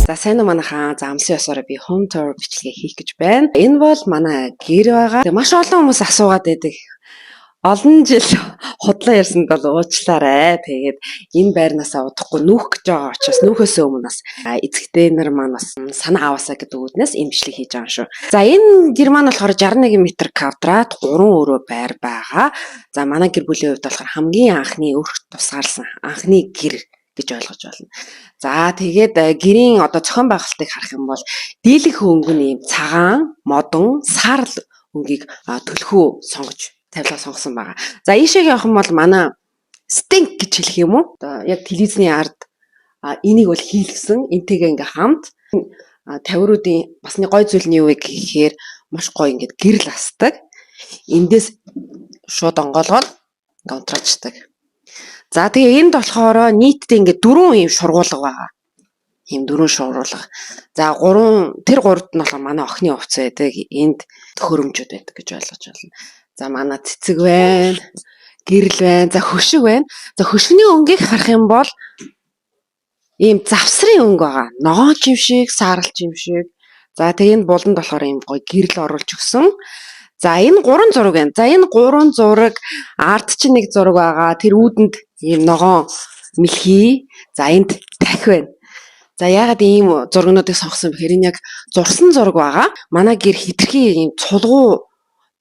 За сайн уу манайхаа. За амлын ёсоор би home tour бичлэгээ хийх гэж байна. Энэ бол манай гэр байгаа. Тэгээ маш олон хүмүүс асуугаад байдаг. Олон жил худлаа ярьсанд бол уучлаарай. Тэгээд энэ байрнаасаа удахгүй нүүх гэж байгаа учраас нүүхөөсөө өмнө бас эцэгтэй нар маань бас санаа аваасаа гэдэг үгнээс энэ бичлэг хийж байгаа юм шүү. За энэ гэр маань болохоор 61 м квадрат 3 өрөө байр байгаа. За манай гэр бүлийн хувьд болохоор хамгийн анхны өрх тусгаарласан анхны гэр гэж ойлгож байна. За тэгээд гэрийн одоо зохион байгуулалтыг харах юм бол дийлэнх өнгө нь цагаан, модон, сарл өнгийг төлхөө сонгож тавилаа сонгосон байгаа. За ийшээ явах юм бол манай стенк гэж хэлэх юм уу? Одоо яг телевизний ард энийг бол хийлгсэн. Энтэйгээ ингээ хамт тавиуруудын басны гой зүйл нь юу вэ гэхээр маш гоё ингээд гэрэл асдаг. Эндээс шууд онгоолгоод унтраачдаг. За тэгээ энд болохоор нийтдээ ингээд 4 ийм шургуулга байгаа. Ийм 4 шургуулга. За 3 нь болохоор манай охины хувцас байдаг. Энд хөрөмжүүд байдаг гэж ойлгож байна. За манай цэцэг байна. Гэрэл байна. За хөшиг байна. За хөшгөний өнгийг харах юм бол ийм завсрын өнгө байгаа. Ногоон жимшиг, саарал жимшиг. За тэгээ энэ буланд болохоор ийм гоё гэрэл оруулж өгсөн. За энэ 3 зураг байна. За энэ 3 зураг ард чинь нэг зураг байгаа. Тэр үүдэнд ийм ногоон мэлхий. За энд тахи байна. За яагаад ийм зургнуудыг сонгосон бэхээр энэ яг зурсан зураг байгаа. Манай гэр хитрхи ийм цулгуу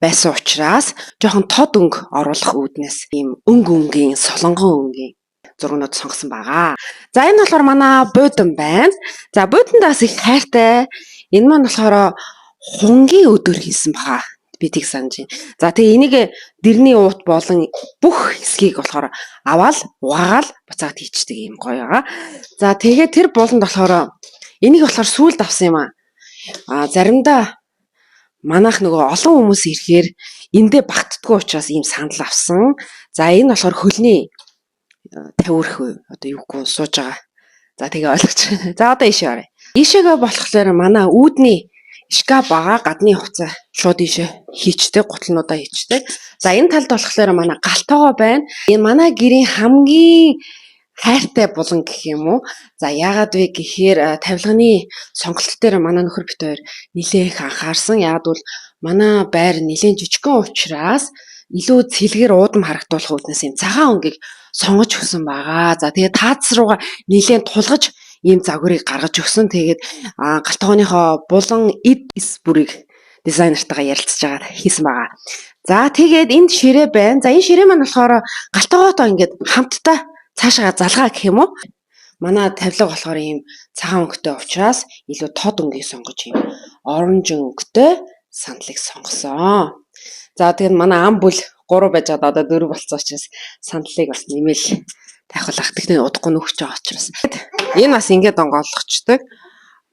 байсан учраас жоохон тод өнгө оруулах үүднээс ийм өнгийн солонгон өнгийн зургнууд сонгосон байгаа. За энэ болохоор манай буудан байна. За буудандаас их хайртай. Энэ маань болохоор хунгийн өдөр хийсэн баха. Би тийг санаж байна. За тэгээ энийг дэрний уут болон бүх хэсгийг болохоор аваад угаагаал буцаад хийчдэг юм гоё байгаа. За тэгээ тэр буланд болохоор энийг болохоор сүүлд авсан юм аа. Заримдаа манайх нөгөө олон хүмүүс ирэхээр эндээ багтдаггүй учраас ийм санал авсан. За энэ болохоор хөлний тавиурх одоо юугүй сууж байгаа. За тэгээ ойлгож. За одоо ийшээ оръё. Ийшээгээ болохоор манай үүдний шкаф байгаа, гадны хувцас шууд ийшээ хийчдэг, гутлнуудаа хийчдэг. За энэ талд болохоор манай галтайгоо байна. Энэ манай гэрийн хамгийн хайртай булан гэх юм уу? За яагаад вэ гэхээр тавилганы сонголт дээр манай нөхөр бит хоёр нэлээд их анхаарсан. Яагаад бол манай байр нэлээд жижигхэн учраас илүү цэлгэр уудам харагдуулах үүднээс юм цагаан өнгийг сонгож өгсөн байгаа. За тэгээд таац руугаа нэлээд тулгаж ийм загварыг гаргаж өгсөн. Тэгээд галтгооныхоо булан эс бүрийг дизайнертайгаа ярилцж байгаа хийсэн байгаа. За тэгээд энд ширээ байна. За энэ ширээ маань болохоор галтгоотоо ингээд хамтдаа цаашаа залгаа гэх юм уу? Манай тавилга болохоор ийм цагаан өнгөтэй учраас илүү тод өнгийг сонгож ийм оранж өнгөтэй сандлыг сонгосон. За тэгээд манай ам бүл 3 байж одоо 4 болцсон учраас сандлыг бас нэмэл тайхуулах техник удахгүй нөхөж байгаа учраас. Энэ бас ингээд онгойлгочдөг.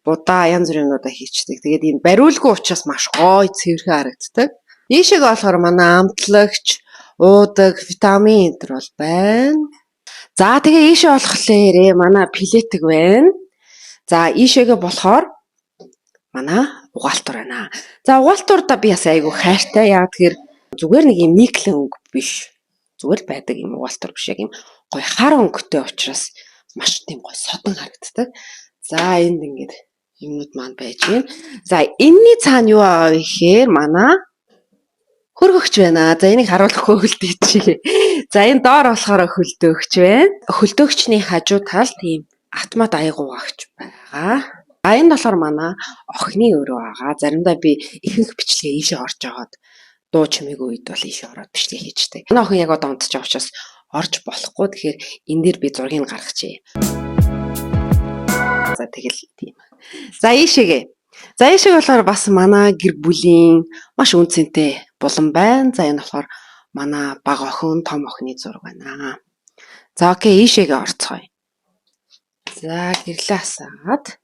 Будаа янз бүрийн юмудаа хийчдэг. Тэгээд энэ бариулгүй учраас маш гоё цэвэрхэн харагддаг. Ийшээгээ болохоор манай амтлагч, уудаг, витамин энэ бол байна. За тэгээ ийшээ болохоор манай плетик байна. За ийшээгээ болохоор манай угаалтур байна. За угаалтурда би бас айгүй хайртай. Яг тэгэхээр зүгээр нэг юм никлэн өнгө биш. Зүгээр байдаг юм угаалтур биш. Яг юм гоё хар өнгөтэй учраас маш тийм гоё содон харагддаг. За энд ингээд юмнууд маань байж байна. За энэний цаана юу аа гэхээр манай хөргөгч байна. За энийг харуулахгүй хөлдөг чиг. За энэ доор болохоор хөлдөөгч байна. Хөлдөөгчний хажуу талд тийм автомат аягуугаач байгаа. Энэ болохоор манай охины өрөө байгаа. Заримдаа би ихэнх бичлэгээ ийшээ орж агаад дуу чимээгүй үед бол ийшээ ороод бичлэг хийждэг. Манай охин яг одоо унтж байгаа учраас орж болохгүй. Тэгэхээр энэ дээр би зургийг гаргачихъя. За тэгэл тийм. За ийшээгээ. За ийшээ болохоор бас манай гэр бүлийн маш үнцэнтэй булан байна. За энэ болохоор манай бага охин, том охины зураг байна. За окей, ийшээгээ орцгоё. За гэрлээ асаад.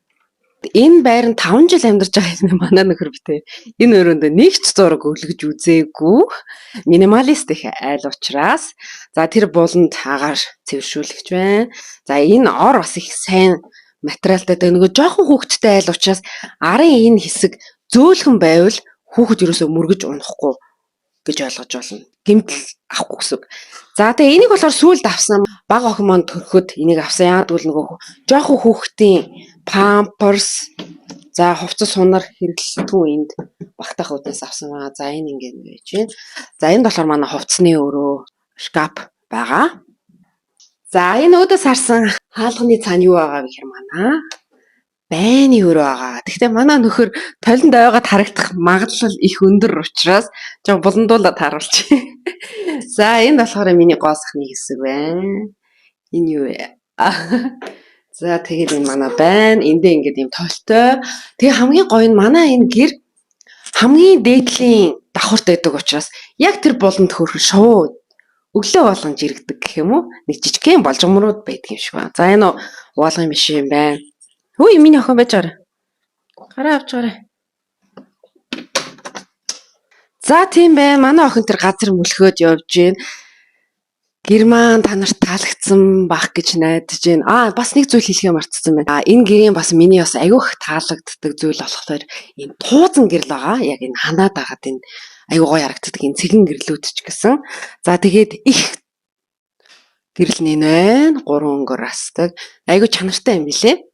Энэ байранд 5 жил амьдарч байгаа юм манай нөхөр битээ. Энэ өрөөнд нэг ч зураг өглөж үзээгүй. Минималист их айл учраас. За тэр буланд агаар цэвэршүүлэгч байна. За энэ ор бас их сайн материалтай нөгөө жоохон хүүхдтэй айл учраас арын энэ хэсэг зөөлхөн байвал хүүхэд ерөөсөө мөргөж унахгүй гэж ойлгож болно. Гэмтэл авахгүй гэсэн үг. За тэгээ энийг болохоор сүүлд авсан бага охин маань төрөхөд энийг авсан. Яагаад гэвэл нөгөө жоохон хүүхдийн памперс за хувцас сунар хэрэглэлтгүй энд багтаах үднээс авсан байгаа. За энэ ингэ байж байна. За энд болохоор манай хувцсны өрөө шкаф байгаа. За энэ өөдөөс харсан хаалганы цаана юу байгаа вэ гэхээр манай байны өрөө байгаа. Гэхдээ манай нөхөр толинд ойгоод харагдах магадлал их өндөр учраас жоо буландуулаад харуулчих. За энэ болохоор миний гоо сахны хэсэг байна. Энэ юу вэ? За тэгээд энэ манай байна. Эндээ ингээд юм толтой. Тэгээ хамгийн гоё нь манай энэ гэр хамгийн дээдлийн давхарт байдаг учраас яг тэр буланд хөрөх шоу өглөө болгон жирэгдэг гэх юм уу? Нэг жижигхэн болжгомрууд байдаг юм шиг байна. За энэ уулгын машин байна. Хөөе миний охин байж гараа. Гараа авч гараа. За тийм байна. Манай охин тэр газар мөлхөөд явж гин. Гэр маань та нарт таалагдсан бах гэж найдаж байна. Бас нэг зүйл хэлхээ мартсан байна. Энэ гэрийн бас миний бас аюух таалагддаг зүйл болохоор энэ туузан гэрэл байгаа. Яг энэ ханаад байгаад энэ аюу гоё харагддаг энэ цэгэн гэрлүүд ч гэсэн. За тэгээд их гэрэл нэн байна. 3 өнгөөр асдаг. Аюу чанартай юм билэ.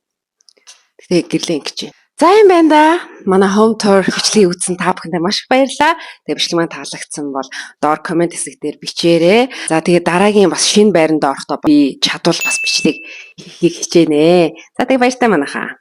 Тэгээ гэрлээ ингэж. За юм байна да. Манай home tour бичлэгийг үзсэн та бүхэндээ маш их баярлалаа. Тэгээ бичлэг маань таалагдсан бол доор комент хэсэг дээр бичээрэй. За тэгээ дараагийн бас шинэ байранд орохдоо би чадвал бас бичлэг хийхийг хичээнэ. За тэгээ баяртай манайхаа.